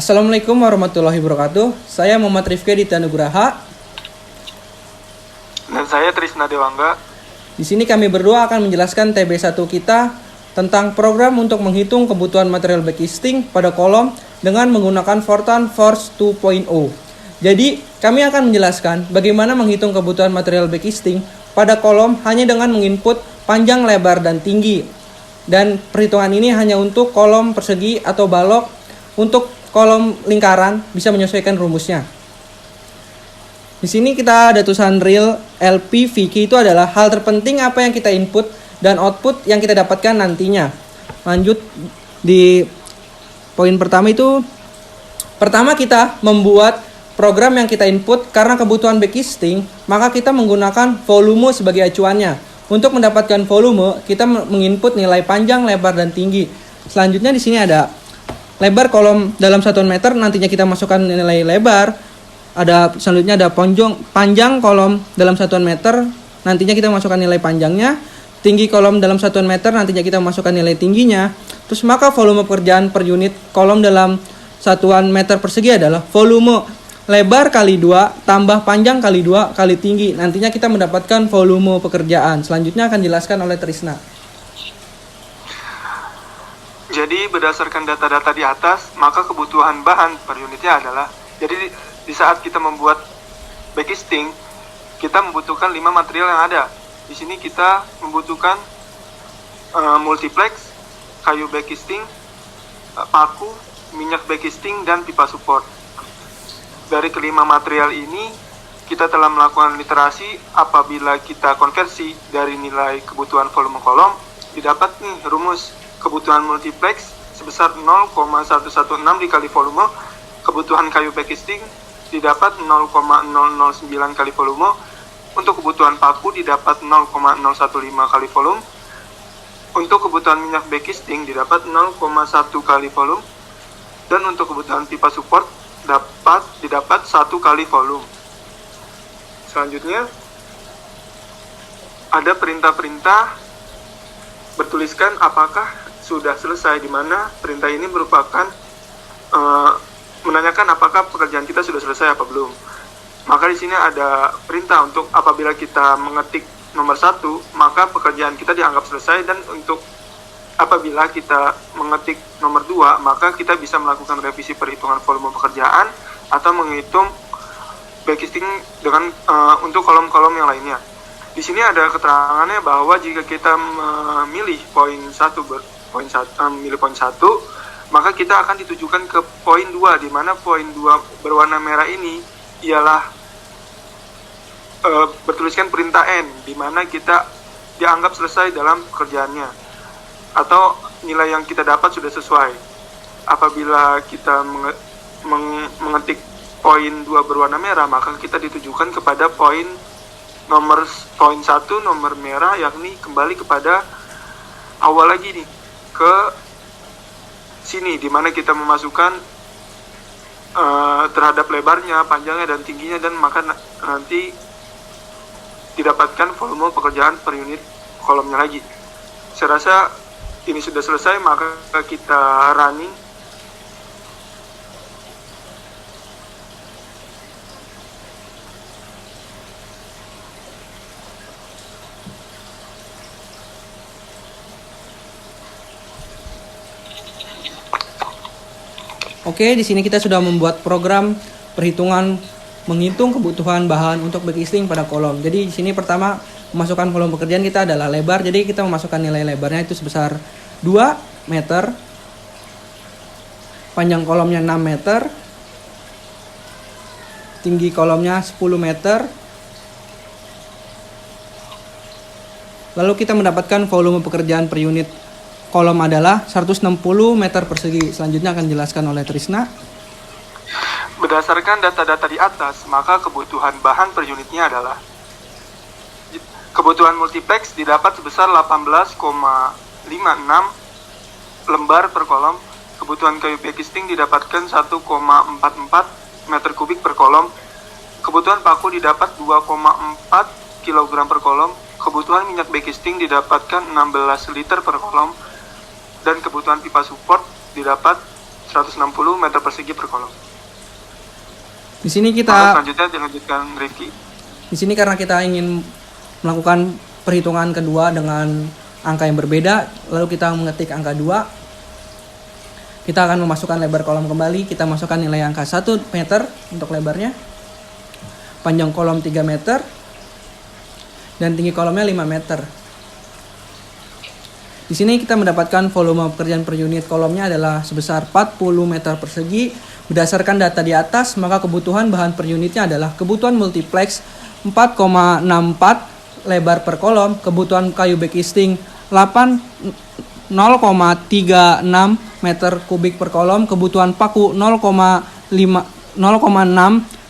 Assalamualaikum warahmatullahi wabarakatuh. Saya Muhammad Rifki Aditya Nugraha. Dan saya Trisna Dewangga. Di sini kami berdua akan menjelaskan TB1 kita tentang program untuk menghitung kebutuhan material backcasting pada kolom dengan menggunakan Fortran Force 2.0. Jadi, kami akan menjelaskan bagaimana menghitung kebutuhan material backcasting pada kolom hanya dengan menginput panjang, lebar, dan tinggi. Dan perhitungan ini hanya untuk kolom persegi atau balok. Untuk kolom lingkaran bisa menyesuaikan rumusnya. Di sini kita ada tulisan real LPVK, itu adalah hal terpenting apa yang kita input dan output yang kita dapatkan nantinya. Lanjut di poin pertama itu, pertama kita membuat program yang kita input karena kebutuhan backcasting, maka kita menggunakan volume sebagai acuannya. Untuk mendapatkan volume, kita menginput nilai panjang, lebar, dan tinggi. Selanjutnya di sini ada lebar kolom dalam satuan meter, nantinya kita masukkan nilai lebar. Selanjutnya ada panjang kolom dalam satuan meter, nantinya kita masukkan nilai panjangnya. Tinggi kolom dalam satuan meter, nantinya kita masukkan nilai tingginya. Terus maka volume pekerjaan per unit kolom dalam satuan meter persegi adalah volume lebar kali 2 tambah panjang kali 2 kali tinggi. Nantinya kita mendapatkan volume pekerjaan. Selanjutnya akan dijelaskan oleh Trisna. Jadi berdasarkan data-data di atas, maka kebutuhan bahan per unitnya adalah, jadi di saat kita membuat backcasting, kita membutuhkan 5 material yang ada. Di sini kita membutuhkan multiplex, kayu backcasting, paku, minyak backcasting, dan pipa support. Dari kelima material ini, kita telah melakukan literasi. Apabila kita konversi dari nilai kebutuhan volume kolom, didapat nih rumus kebutuhan multiplex sebesar 0,116 dikali volume, kebutuhan kayu backcasting didapat 0,009 kali volume, untuk kebutuhan paku didapat 0,015 kali volume, untuk kebutuhan minyak backcasting didapat 0,1 kali volume, dan untuk kebutuhan pipa support didapat 1 kali volume. Selanjutnya ada perintah-perintah bertuliskan apakah sudah selesai, di mana perintah ini merupakan menanyakan apakah pekerjaan kita sudah selesai apa belum. Maka di sini ada perintah untuk apabila kita mengetik nomor 1, maka pekerjaan kita dianggap selesai, dan untuk apabila kita mengetik nomor 2, maka kita bisa melakukan revisi perhitungan volume pekerjaan atau menghitung backcasting dengan untuk kolom-kolom yang lainnya. Di sini ada keterangannya bahwa jika kita memilih poin 1, maka kita akan ditujukan ke poin 2, di mana poin 2 berwarna merah ini ialah bertuliskan perintah N, di mana kita dianggap selesai dalam pekerjaannya atau nilai yang kita dapat sudah sesuai. Apabila kita mengetik poin 2 berwarna merah, maka kita ditujukan kepada poin 1 nomor merah, yakni kembali kepada awal lagi nih, ke sini, di mana kita memasukkan terhadap lebarnya, panjangnya, dan tingginya, dan maka nanti didapatkan volume pekerjaan per unit kolomnya lagi. Saya rasa ini sudah selesai, maka kita running. Oke, di sini kita sudah membuat program perhitungan menghitung kebutuhan bahan untuk backcasting pada kolom. Jadi di sini pertama memasukkan volume pekerjaan kita adalah lebar. Jadi kita memasukkan nilai lebarnya itu sebesar 2 meter. Panjang kolomnya 6 meter. Tinggi kolomnya 10 meter. Lalu kita mendapatkan volume pekerjaan per unit kolom adalah 160 meter persegi. Selanjutnya akan dijelaskan oleh Trisna. Berdasarkan data-data di atas, maka kebutuhan bahan per unitnya adalah, kebutuhan multiplex didapat sebesar 18,56 lembar per kolom, kebutuhan kayu backcasting didapatkan 1,44 meter kubik per kolom, kebutuhan paku didapat 2,4 kg per kolom, kebutuhan minyak backcasting didapatkan 16 liter per kolom, dan kebutuhan pipa support didapat 160 meter persegi per kolom. Di sini Lalu kita selanjutnya dilanjutkan Rifki. Di sini karena kita ingin melakukan perhitungan kedua dengan angka yang berbeda, lalu kita mengetik angka 2. Kita akan memasukkan lebar kolom kembali, kita masukkan nilai angka 1 meter untuk lebarnya. Panjang kolom 3 meter dan tinggi kolomnya 5 meter. Di sini kita mendapatkan volume pekerjaan per unit kolomnya adalah sebesar 40 meter persegi. Berdasarkan data di atas, maka kebutuhan bahan per unitnya adalah kebutuhan multiplex 4,64 lebar per kolom, kebutuhan kayu backisting 0,36 meter kubik per kolom, kebutuhan paku 0,6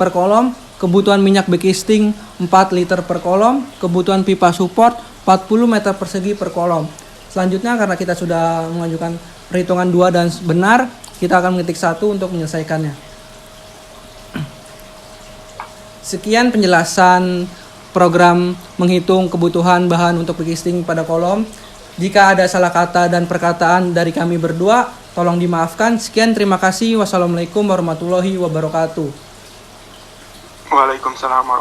per kolom, kebutuhan minyak backisting 4 liter per kolom, kebutuhan pipa support 40 meter persegi per kolom. Selanjutnya karena kita sudah mengajukan perhitungan 2 dan benar, kita akan mengetik 1 untuk menyelesaikannya. Sekian penjelasan program menghitung kebutuhan bahan untuk backisting pada kolom. Jika ada salah kata dan perkataan dari kami berdua, tolong dimaafkan. Sekian, terima kasih. Wassalamualaikum warahmatullahi wabarakatuh. Waalaikumsalam warahmatullahi wabarakatuh.